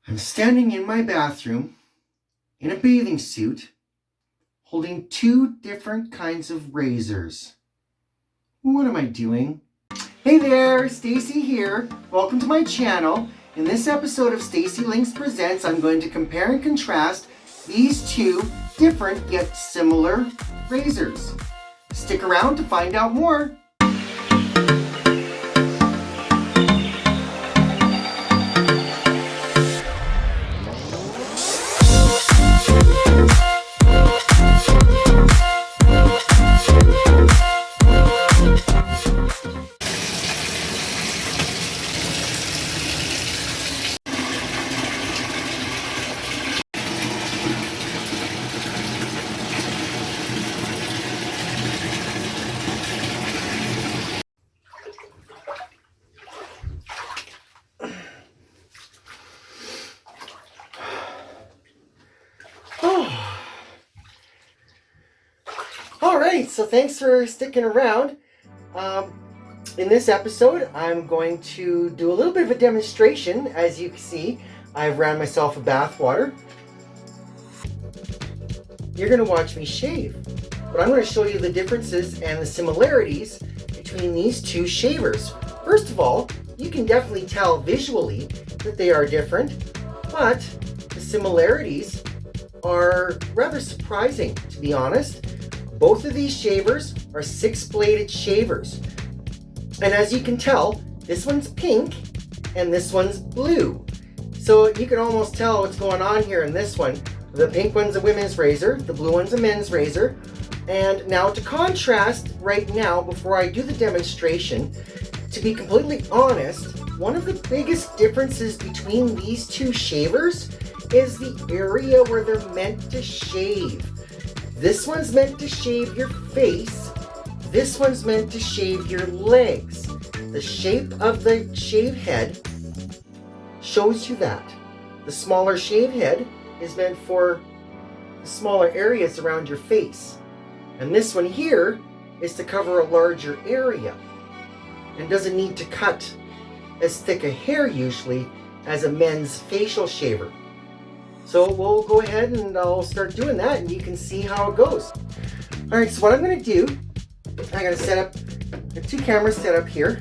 I'm standing in my bathroom in a bathing suit holding two different kinds of razors. What am I doing? Hey there, Stacy here. Welcome to my channel. In this episode of Stacy Links Presents, I'm going to compare and contrast these two different yet similar razors. Stick around to find out more. Alright, so thanks for sticking around. In this episode, I'm going to do a little bit of a demonstration. As you can see, I've ran myself a bath water. You're going to watch me shave, but I'm going to show you the differences and the similarities between these two shavers. First of all, you can definitely tell visually that they are different, but the similarities are rather surprising, to be honest. Both of these shavers are 6-bladed shavers. And as you can tell, this one's pink and this one's blue. So you can almost tell what's going on here in this one. The pink one's a women's razor, the blue one's a men's razor. And now to contrast right now, before I do the demonstration, to be completely honest, one of the biggest differences between these two shavers is the area where they're meant to shave. This one's meant to shave your face. This one's meant to shave your legs. The shape of the shave head shows you that. The smaller shave head is meant for the smaller areas around your face. And this one here is to cover a larger area and doesn't need to cut as thick a hair usually as a men's facial shaver. So we'll go ahead and I'll start doing that and you can see how it goes. Alright, so what I'm going to do, I'm going to set up, I have two cameras set up here.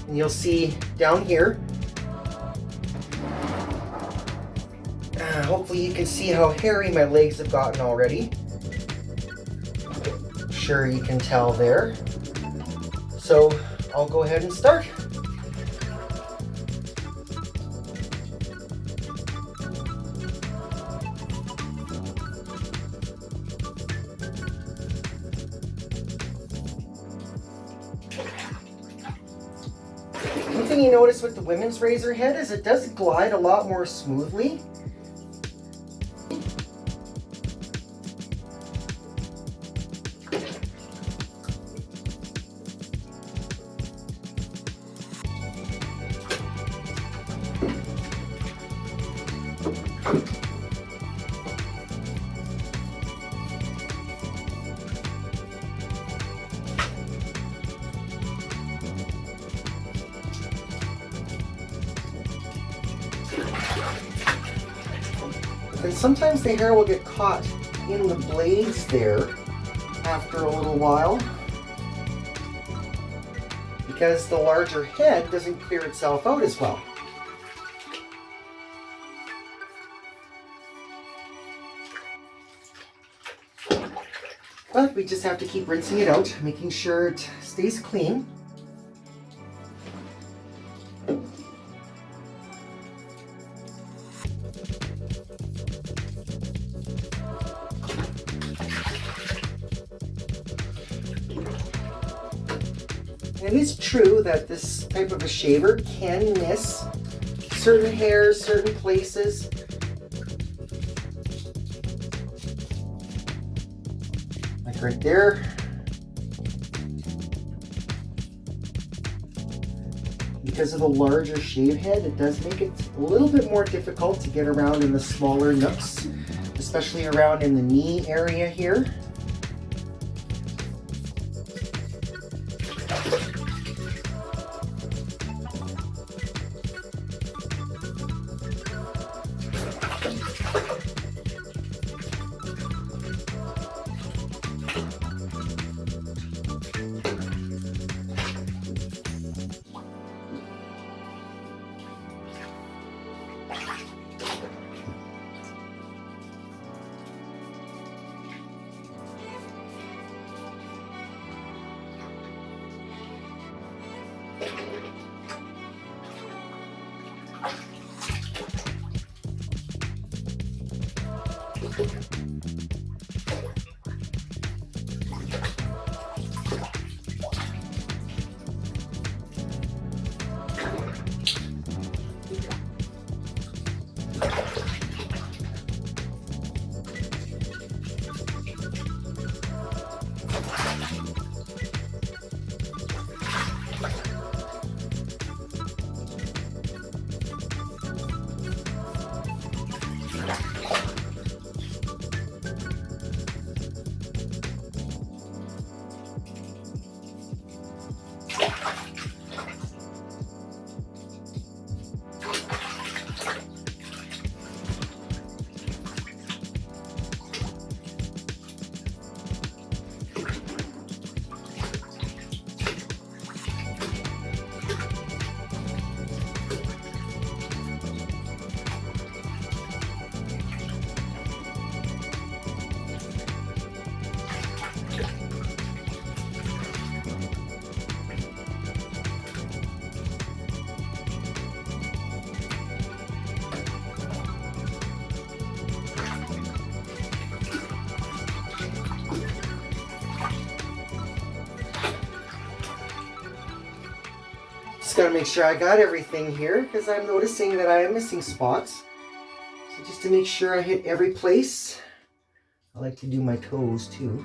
And you'll see down here, hopefully you can see how hairy my legs have gotten already. I'm sure you can tell there. So I'll go ahead and start. One thing you notice with the women's razor head is it does glide a lot more smoothly. And sometimes the hair will get caught in the blades there after a little while because the larger head doesn't clear itself out as well. But we just have to keep rinsing it out, making sure it stays clean. It is true that this type of a shaver can miss certain hairs, certain places. Like right there. Because of the larger shave head, it does make it a little bit more difficult to get around in the smaller nooks, especially around in the knee area here. Just gotta make sure I got everything here because I'm noticing that I am missing spots. So just to make sure I hit every place, I like to do my toes too.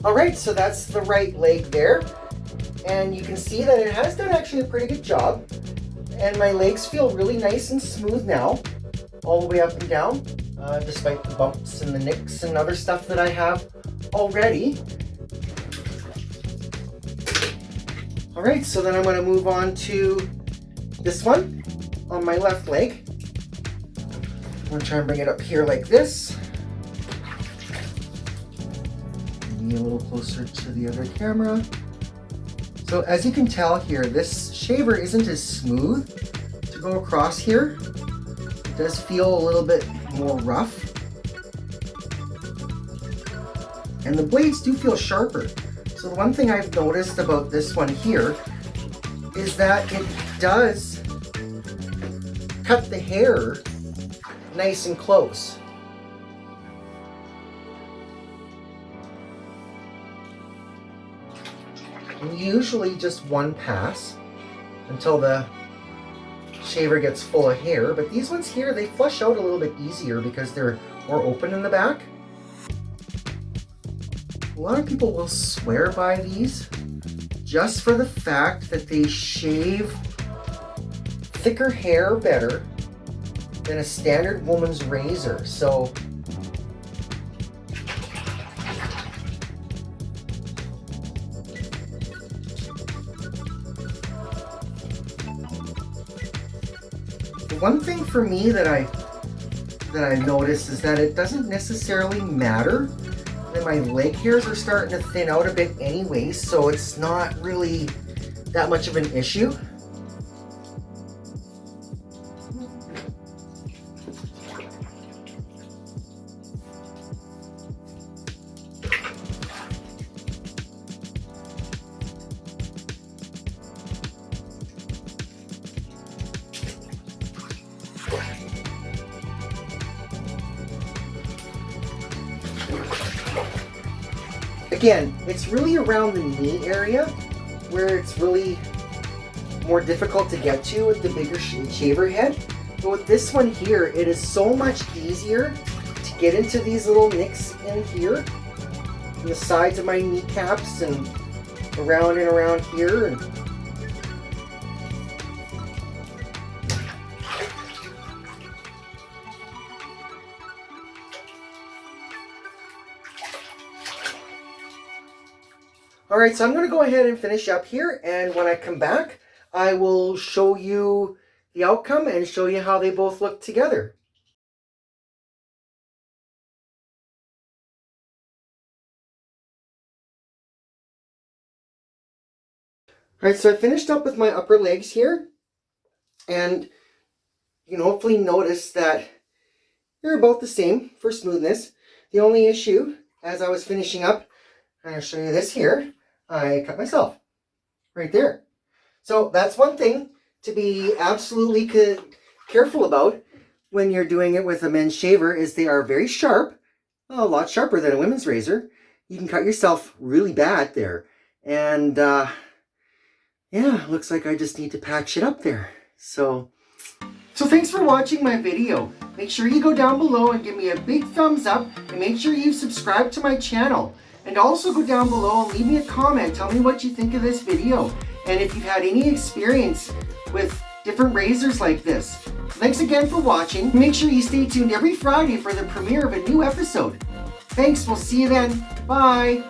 All right, so that's the right leg there. And you can see that it has done actually a pretty good job. And my legs feel really nice and smooth now, all the way up and down, despite the bumps and the nicks and other stuff that I have already. All right, so then I'm going to move on to this one on my left leg. I'm going to try and bring it up here like this. Maybe a little closer to the other camera. So as you can tell here, this shaver isn't as smooth to go across here. It does feel a little bit more rough. And the blades do feel sharper. So the one thing I've noticed about this one here is that it does cut the hair nice and close. And usually just one pass until the shaver gets full of hair, but these ones here, they flush out a little bit easier because they're more open in the back. A lot of people will swear by these just for the fact that they shave thicker hair better than a standard woman's razor. So the one thing for me that I've noticed is that it doesn't necessarily matter that my leg hairs are starting to thin out a bit anyway, so it's not really that much of an issue. Again, it's really around the knee area where it's really more difficult to get to with the bigger shaver head. But with this one here, it is so much easier to get into these little nicks in here, in the sides of my kneecaps and around here. And all right, so I'm going to go ahead and finish up here, and when I come back, I will show you the outcome and show you how they both look together. All right, so I finished up with my upper legs here, and you can hopefully notice that they're about the same for smoothness. The only issue, as I was finishing up, I'm going to show you this here, I cut myself. right there. So that's one thing to be absolutely careful about when you're doing it with a men's shaver is they are very sharp, a lot sharper than a women's razor. You can cut yourself really bad there. And yeah, looks like I just need to patch it up there. So thanks for watching my video. Make sure you go down below and give me a big thumbs up, and make sure you subscribe to my channel. And also go down below and leave me a comment. Tell me what you think of this video, and if you've had any experience with different razors like this. Thanks again for watching. Make sure you stay tuned every Friday for the premiere of a new episode. Thanks, we'll see you then. Bye.